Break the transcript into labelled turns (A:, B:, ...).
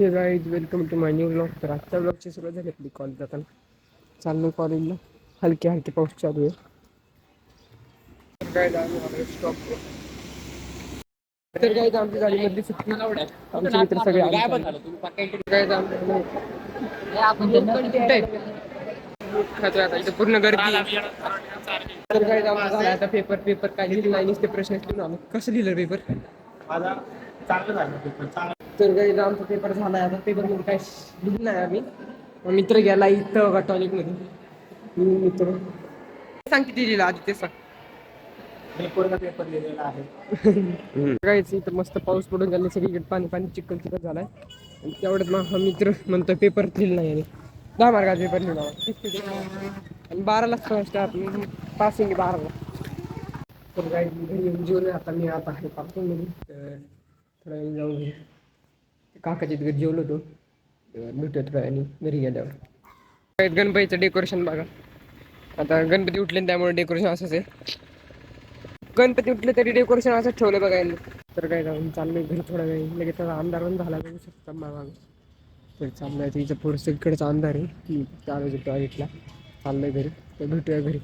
A: हे guys welcome to my new blog. तर आजच्या ब्लॉगची सुरुवात झाली आपली कॉलेज जाताना. चाललो कॉलेजला. हलके हलके पाऊस चालू आहे. स्टॉप तर काय आमच्या गाडीमधली सुट्टी आमचे मित्र सगळे इथे पूर्ण गर्दी. तर काय झालं आता पेपर काय लिहिलं नाही नुसते प्रश्न लिहून आलो. कसं लिहिलं पेपर?
B: माझा चांगलं झालं पेपर चांगला.
A: तर काही आमचा पेपर झाला आता पेपरमध्ये काय लिहिलं नाही आम्ही. मित्र गेला इथं टॉयलेटमध्ये. मित्र सांग किती लिहिलं आधी ते सांग.
B: मी पूर्ण पेपर लिहिलेला आहे.
A: काहीच इथं मस्त पाऊस पडून झाले सगळीकडे पाणी पाणी चिखल चिखल झालाय. आणि तेवढ्यात मग हा मित्र म्हणतो पेपर लिहिलं नाही आणि 10 मार्काचा पेपर लिहिला आणि 12लाच फर्स्ट आपण पासिंग 12ला. तर काही घरी येऊन जेवलं आता मी आता आहे पार्किंगमध्ये. तर थोड्या वेळ जाऊन घरी काकाच्या घरी जेवलो होतो. भेटत थोड्या आणि घरी गेल्यावर गणपतीचं डेकोरेशन बघा. आता गणपती उठले त्यामुळे डेकोरेशन असंच आहे. गणपती उठले तरी डेकोरेशन असंच ठेवलं बघायला. तर काय जाऊन चाललंय घरी थोडा वेळ लगेच अंधार पण झाला बघू शकता मागा. तर चाललंय तिचं पुढं सगळीकडचं अंधार आहे. चालू टॉयलेटला चाललंय घरी तर भेटूया घरी.